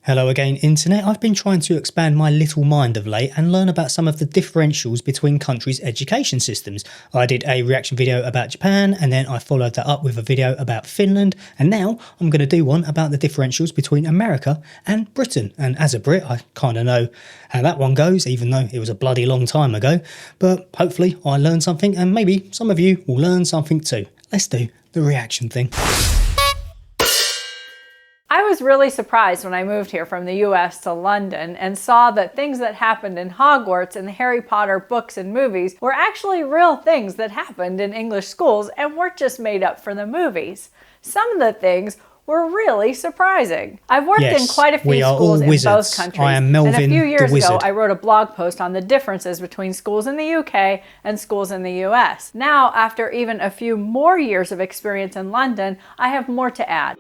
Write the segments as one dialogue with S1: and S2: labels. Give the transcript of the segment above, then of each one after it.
S1: Hello again, Internet. I've been trying to expand my little mind of late and learn about some of the differentials between countries' education systems. I did a reaction video about Japan, and then I followed that up with a video about Finland, and now I'm going to do one about the differentials between America and Britain. And as a Brit, I kind of know how that one goes, even though it was a bloody long time ago. But hopefully I learned something, and maybe some of you will learn something too. Let's do the reaction thing.
S2: I was really surprised when I moved here from the US to London and saw that things that happened in Hogwarts and the Harry Potter books and movies were actually real things that happened in English schools and weren't just made up for the movies. Some of the things were really surprising. I've worked in quite a few schools in both countries.
S1: I am Melvin,
S2: and a few years
S1: the wizard.
S2: ago, I wrote a blog post on the differences between schools in the UK and schools in the US. Now, after even a few more years of experience in London, I have more to add.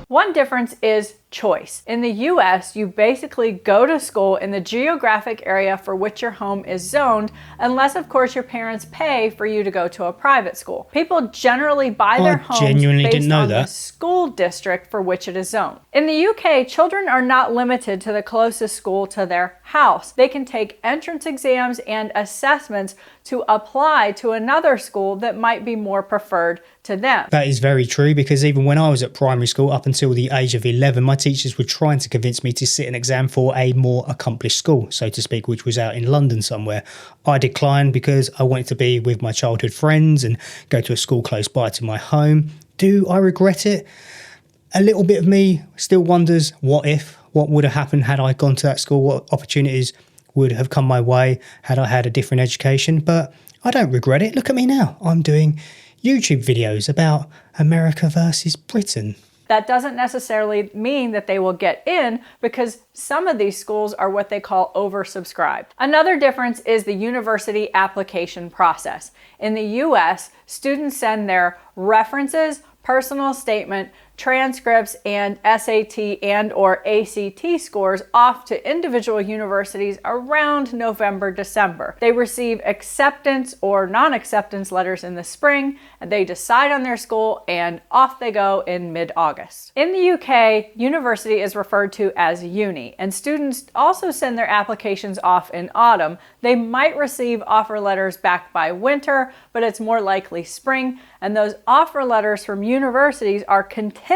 S2: One difference is choice. In the US, you basically go to school in the geographic area for which your home is zoned, unless of course your parents pay for you to go to a private school. People generally buy their homes based on the school district for which it is zoned. In the UK, children are not limited to the closest school to their house. They can take entrance exams and assessments to apply to another school that might be more preferred to them.
S1: That is very true, because even when I was at primary school up until the age of 11, my teachers were trying to convince me to sit an exam for a more accomplished school, so to speak, which was out in London somewhere. I declined because I wanted to be with my childhood friends and go to a school close by to my home. Do I regret it? A little bit of me still wonders what would have happened had I gone to that school, what opportunities would have come my way had I had a different education, but I don't regret it. Look at me now. I'm doing YouTube videos about America versus Britain.
S2: That doesn't necessarily mean that they will get in, because some of these schools are what they call oversubscribed. Another difference is the university application process. In the US, students send their references, personal statement, transcripts, and SAT and or ACT scores off to individual universities around November, December. They receive acceptance or non-acceptance letters in the spring, and they decide on their school, and off they go in mid-August. In the UK, university is referred to as uni, and students also send their applications off in autumn. They might receive offer letters back by winter, but it's more likely spring, and those offer letters from universities are contingent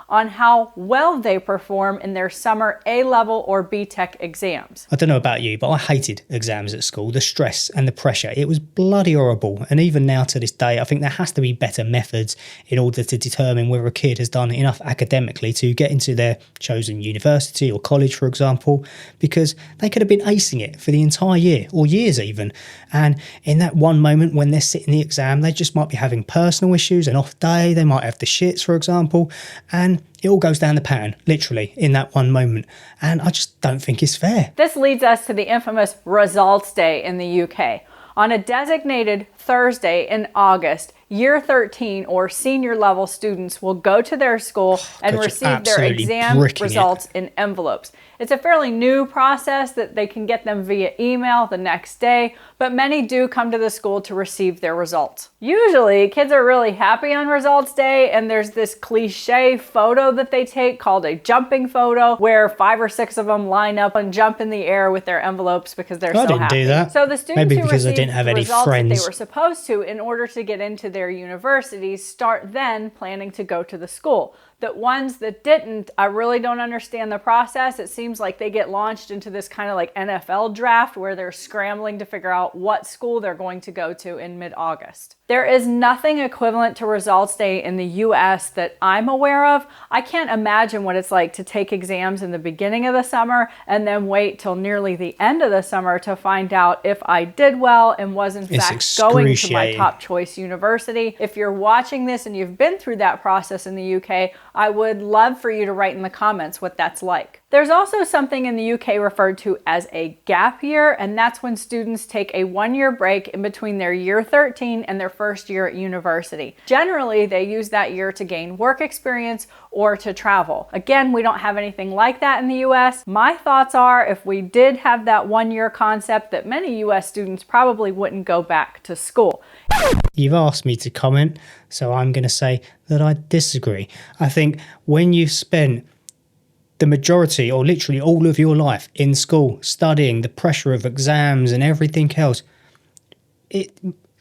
S2: on how well they perform in their summer A-level or B.Tech exams.
S1: I don't know about you, but I hated exams at school. The stress and the pressure, it was bloody horrible. And even now to this day, I think there has to be better methods in order to determine whether a kid has done enough academically to get into their chosen university or college, for example, because they could have been acing it for the entire year or years even. And in that one moment when they're sitting the exam, they just might be having personal issues, an off day, they might have the shits, for example, and it all goes down the pan, literally, in that one moment. And I just don't think it's fair.
S2: This leads us to the infamous results day in the UK. On a designated Thursday in August, Year 13 or senior level students will go to their school and receive their exam results in envelopes. It's a fairly new process that they can get them via email the next day, but many do come to the school to receive their results. Usually, kids are really happy on results day, and there's this cliche photo that they take called a jumping photo, where 5 or 6 of them line up and jump in the air with their envelopes because they're so happy. I didn't do that. So the students who received the results that they were supposed to in order to get into their universities start then planning to go to the school. The ones that didn't, I really don't understand the process. It seems like they get launched into this kind of like NFL draft where they're scrambling to figure out what school they're going to go to in mid-August. There is nothing equivalent to results day in the US that I'm aware of. I can't imagine what it's like to take exams in the beginning of the summer and then wait till nearly the end of the summer to find out if I did well and was in fact going to my top choice university. If you're watching this and you've been through that process in the UK, I would love for you to write in the comments what that's like. There's also something in the UK referred to as a gap year, and that's when students take a 1-year break in between their year 13 and their first year at university. Generally, they use that year to gain work experience or to travel. Again, we don't have anything like that in the US. My thoughts are, if we did have that 1-year concept, that many US students probably wouldn't go back to school.
S1: You've asked me to comment, so I'm going to say that I disagree. I think when you've spent the majority or literally all of your life in school studying, the pressure of exams and everything else, it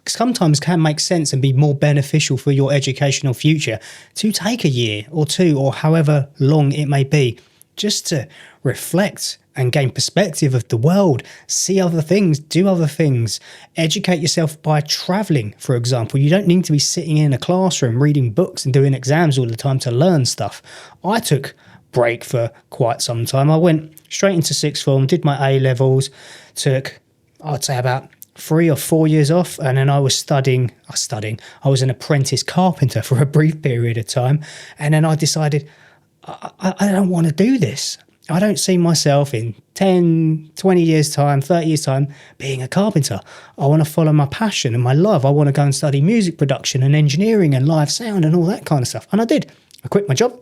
S1: sometimes can make sense and be more beneficial for your educational future to take a year or two or however long it may be just to reflect and gain perspective of the world, see other things, do other things, educate yourself by traveling, for example. You don't need to be sitting in a classroom reading books and doing exams all the time to learn stuff. I took break for quite some time. I went straight into sixth form, did my A-levels, took, I'd say about 3 or 4 years off, and then I was I was an apprentice carpenter for a brief period of time, and then I decided I don't want to do this. I don't see myself in 10, 20 years time, 30 years time being a carpenter. I want to follow my passion and my love. I want to go and study music production and engineering and live sound and all that kind of stuff. And I did. I quit my job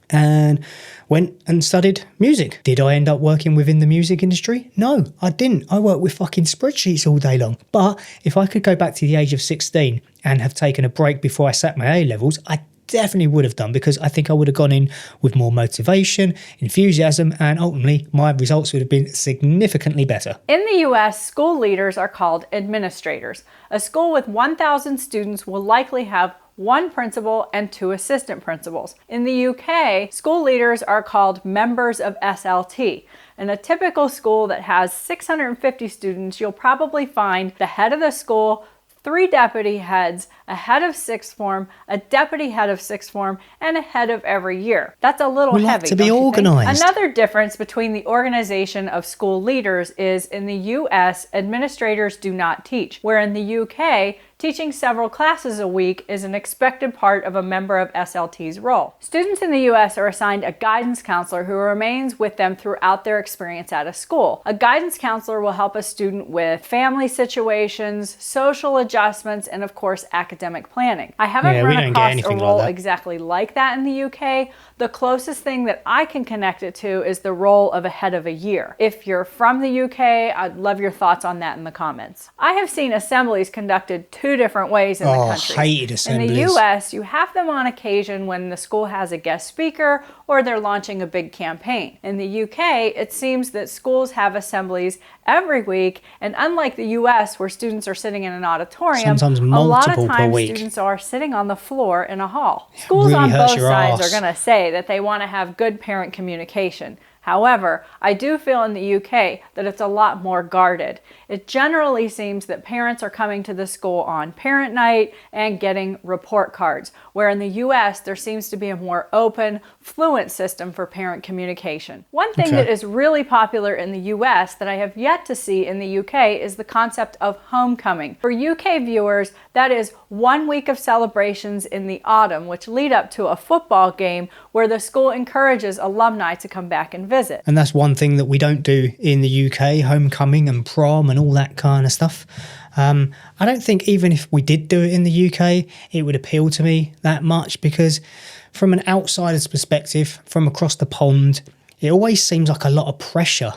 S1: and went and studied music. Did I end up working within the music industry? No, I didn't. I worked with fucking spreadsheets all day long. But if I could go back to the age of 16 and have taken a break before I sat my A-levels, I definitely would have done, because I think I would have gone in with more motivation, enthusiasm, and ultimately my results would have been significantly better.
S2: In the US, school leaders are called administrators. A school with 1,000 students will likely have 1 principal and 2 assistant principals. In the UK, school leaders are called members of SLT. In a typical school that has 650 students, you'll probably find the head of the school, 3 deputy heads, a head of sixth form, a deputy head of sixth form, and a head of every year. That's a little heavy.
S1: Like to be organized.
S2: Another difference between the organization of school leaders is in the US, administrators do not teach, where in the UK, teaching several classes a week is an expected part of a member of SLT's role. Students in the US are assigned a guidance counselor who remains with them throughout their experience at a school. A guidance counselor will help a student with family situations, social adjustments, and of course, academic planning. I haven't run across a role exactly like that in the UK. The closest thing that I can connect it to is the role of a head of a year. If you're from the UK, I'd love your thoughts on that in the comments. I have seen assemblies conducted 2 different ways in the country.
S1: Hated assemblies.
S2: In the US, you have them on occasion when the school has a guest speaker or they're launching a big campaign. In the UK, it seems that schools have assemblies every week, and unlike the US where students are sitting in an auditorium,
S1: sometimes
S2: a lot of
S1: multiple per
S2: times
S1: week.
S2: students are sitting on the floor in a hall. Schools
S1: really
S2: on both
S1: hurts your
S2: sides
S1: ass.
S2: are going to say that they want to have good parent communication. However, I do feel in the UK that it's a lot more guarded. It generally seems that parents are coming to the school on parent night and getting report cards, where in the US there seems to be a more open, fluent system for parent communication. One thing that is really popular in the US that I have yet to see in the UK is the concept of homecoming. For UK viewers, that is 1 week of celebrations in the autumn, which lead up to a football game where the school encourages alumni to come back and visit.
S1: And that's one thing that we don't do in the UK, homecoming and prom and all that kind of stuff. I don't think even if we did do it in the UK, it would appeal to me that much, because from an outsider's perspective, from across the pond, it always seems like a lot of pressure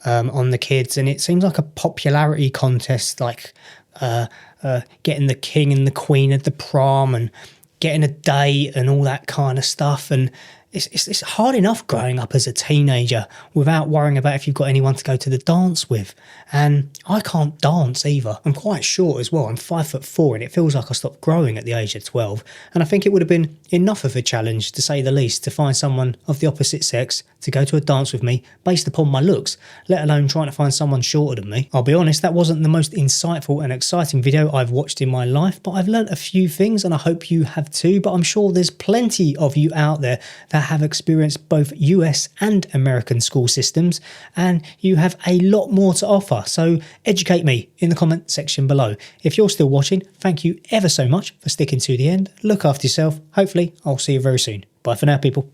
S1: on the kids, and it seems like a popularity contest, like getting the king and the queen at the prom and getting a date and all that kind of stuff. And it's hard enough growing up as a teenager without worrying about if you've got anyone to go to the dance with. And I can't dance either. I'm quite short as well. I'm 5'4", and it feels like I stopped growing at the age of 12. And I think it would have been enough of a challenge, to say the least, to find someone of the opposite sex to go to a dance with me based upon my looks, let alone trying to find someone shorter than me. I'll be honest, that wasn't the most insightful and exciting video I've watched in my life, but I've learnt a few things, and I hope you have too. But I'm sure there's plenty of you out there that have experienced both US and American school systems, and you have a lot more to offer. So educate me in the comment section below. If you're still watching, thank you ever so much for sticking to the end. Look after yourself. Hopefully I'll see you very soon. Bye for now, people.